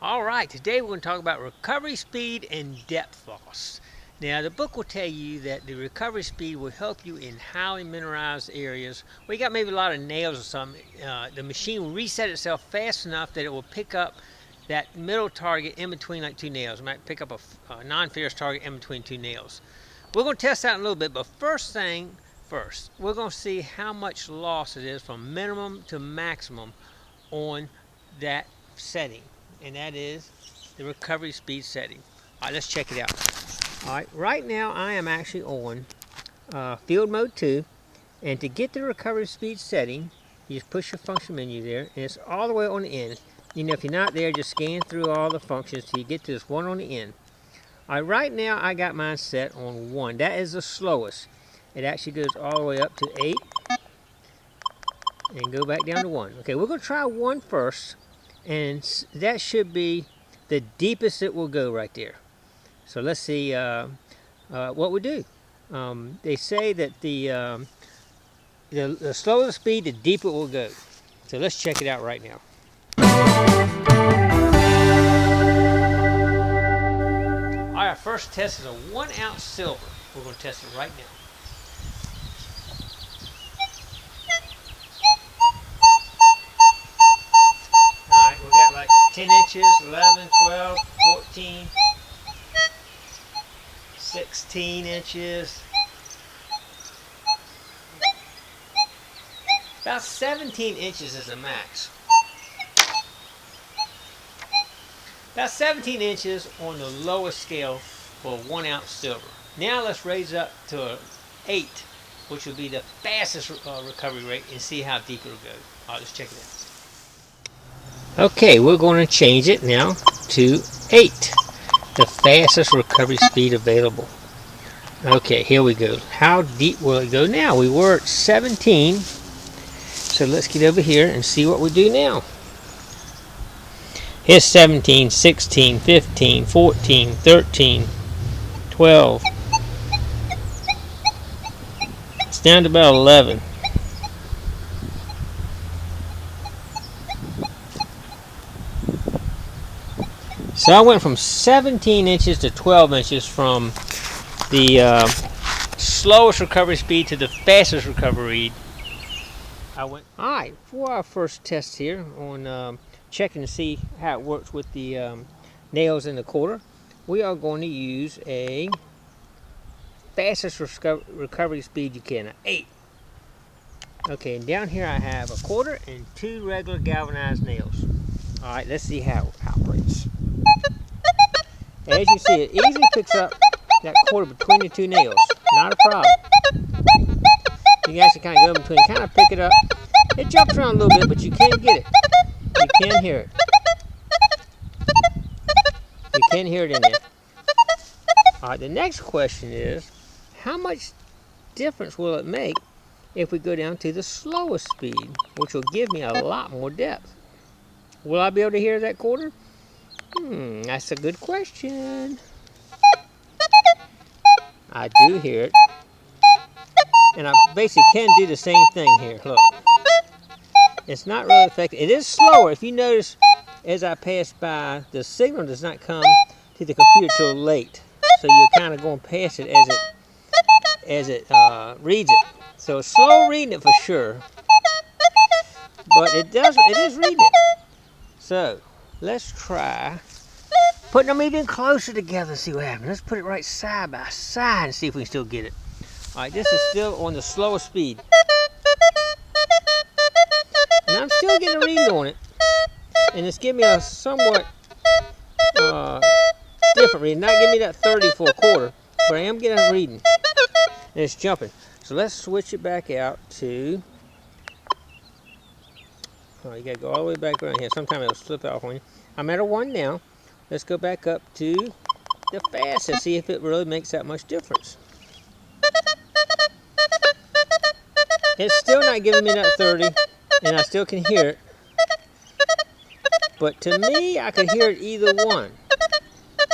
All right, today we're going to talk about recovery speed and depth loss. Now, the book will tell you that the recovery speed will help you in highly mineralized areas where you got maybe a lot of nails or something. The machine will reset itself fast enough that it will pick up that middle target in between like two nails. It might pick up a non-ferrous target in between two nails. We're going to test that in a little bit, but first thing first, we're going to see how much loss it is from minimum to maximum on that setting. And that is the recovery speed setting. All right, let's check it out. All right, right now I am actually on field mode 2, and to get the recovery speed setting, you just push your function menu there, and it's all the way on the end. You know, if you're not there, just scan through all the functions till you get to this one on the end. All right, right now I got mine set on 1. That is the slowest. It actually goes all the way up to 8, and go back down to 1. Okay, we're going to try 1 first. And that should be the deepest it will go right there. So let's see what we do. They say that the slower the speed, the deeper it will go. So let's check it out right now. All right, our first test is a 1 ounce silver. We're going to test it right now. 10 inches, 11, 12, 14, 16 inches, about 17 inches is the max. About 17 inches on the lowest scale for 1 ounce silver. Now let's raise up to 8, which will be the fastest recovery rate, and see how deep it'll go. All right, let's check it out. Okay, we're going to change it now to 8, the fastest recovery speed available. Okay, here we go. How deep will it go now? We were at 17, so let's get over here and see what we do now. Here's 17, 16, 15, 14, 13, 12. It's down to about 11. So I went from 17 inches to 12 inches from the slowest recovery speed to the fastest recovery. Alright, for our first test here on checking to see how it works with the nails in the quarter, we are going to use a fastest recovery speed you can, 8. Okay, and down here I have a quarter and 2 regular galvanized nails. Alright, let's see how it operates. As you see, it easily picks up that quarter between the 2 nails. Not a problem. You can actually kind of go in between, kind of pick it up. It jumps around a little bit, but you can get it. You can hear it. You can hear it in there. All right, the next question is, how much difference will it make if we go down to the slowest speed, which will give me a lot more depth? Will I be able to hear that quarter? That's a good question. I do hear it. And I basically can do the same thing here. Look. It's not really effective. It is slower. If you notice, as I pass by, the signal does not come to the computer till late. So you're kind of going past it as it reads it. So it's slow reading it for sure. But it is reading it. So let's try putting them even closer together and see what happens. Let's put it right side by side and see if we can still get it. All right, this is still on the slowest speed. And I'm still getting a reading on it. And it's giving me a somewhat different reading. Not giving me that 30 for a quarter, but I am getting a reading. And it's jumping. So let's switch it back out to... Oh, you got to go all the way back around here. Sometimes it'll slip off on you. I'm at a 1 now. Let's go back up to the fastest. See if it really makes that much difference. It's still not giving me that 30, and I still can hear it. But to me, I could hear it either one.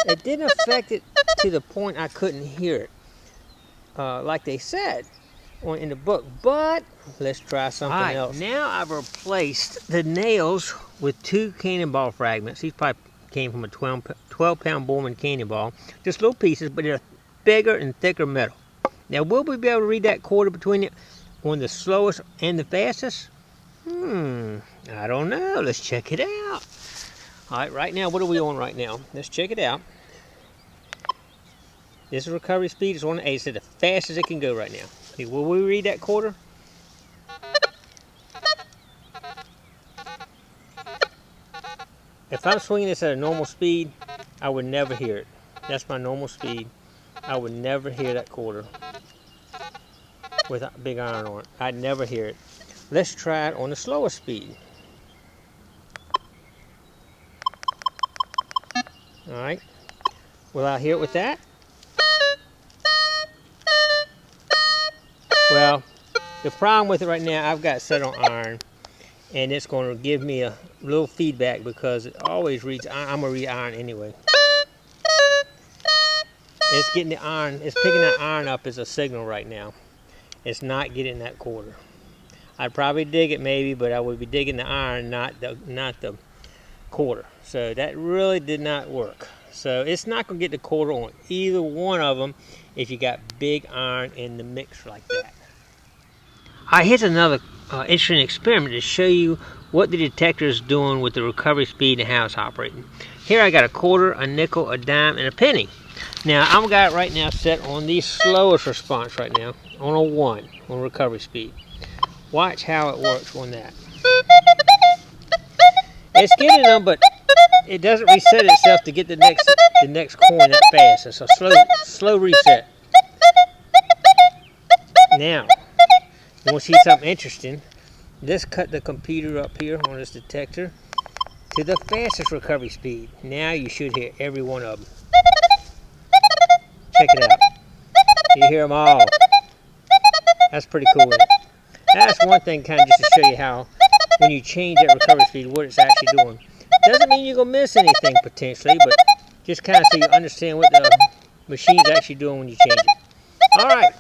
It didn't affect it to the point I couldn't hear it, like they said in the book. But let's try something else. Now I've replaced the nails with 2 cannonball fragments. These probably came from a 12-pound Borman cannonball. Just little pieces, but they're bigger and thicker metal. Now, will we be able to read that quarter between it on the slowest and the fastest? I don't know. Let's check it out. All right, right now, what are we on right now? Let's check it out. This is recovery speed. It's on the 8. It's the fastest it can go right now. Okay, will we read that quarter? If I'm swinging this at a normal speed, I would never hear it. That's my normal speed. I would never hear that quarter with a big iron on it. I'd never hear it. Let's try it on the slower speed. All right. Will I hear it with that? Well, the problem with it right now, I've got it set on iron, and it's going to give me a little feedback because it always reads. I'm going to read iron anyway. It's getting the iron. It's picking that iron up as a signal right now. It's not getting that quarter. I'd probably dig it maybe, but I would be digging the iron, not the quarter. So that really did not work. So it's not going to get the quarter on either one of them if you got big iron in the mix like that. Here's another interesting experiment to show you what the detector is doing with the recovery speed and how it's operating. Here I got a quarter, a nickel, a dime, and a penny. Now I've got it right now set on the slowest response right now, on a 1 on recovery speed. Watch how it works on that. It's getting them, but it doesn't reset itself to get the next coin that fast. It's a slow reset. Now, you want to see something interesting? Let's cut the computer up here on this detector to the fastest recovery speed. Now you should hear every one of them. Check it out. You hear them all. That's pretty cool. That's one thing, kind of just to show you how when you change that recovery speed, what it's actually doing. Doesn't mean you're going to miss anything potentially, but just kind of so you understand what the machine's actually doing when you change it. All right.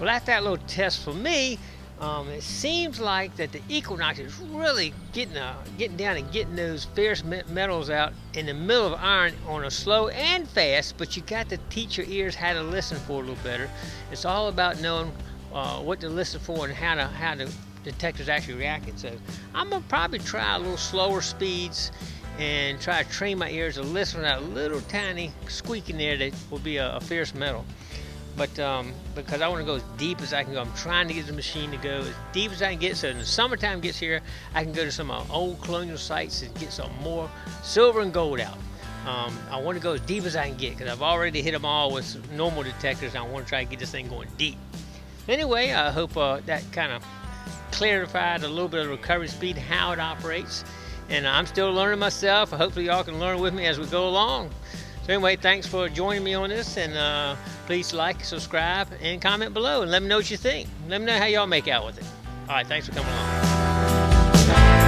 Well, after that little test for me, it seems like that the Equinox is really getting down and getting those ferrous metals out in the middle of iron on a slow and fast, but you got to teach your ears how to listen for a little better. It's all about knowing what to listen for and how the detector's actually reacting. So I'm gonna probably try a little slower speeds and try to train my ears to listen for that little tiny squeak in there that will be a ferrous metal. But because I want to go as deep as I can go, I'm trying to get the machine to go as deep as I can get. So when the summertime gets here, I can go to some old colonial sites and get some more silver and gold out. I want to go as deep as I can get because I've already hit them all with normal detectors. And I want to try to get this thing going deep. Anyway, I hope that kind of clarified a little bit of recovery speed, how it operates. And I'm still learning myself. Hopefully y'all can learn with me as we go along. So anyway, thanks for joining me on this, and please like, subscribe, and comment below, and let me know what you think. Let me know how y'all make out with it. All right, thanks for coming along.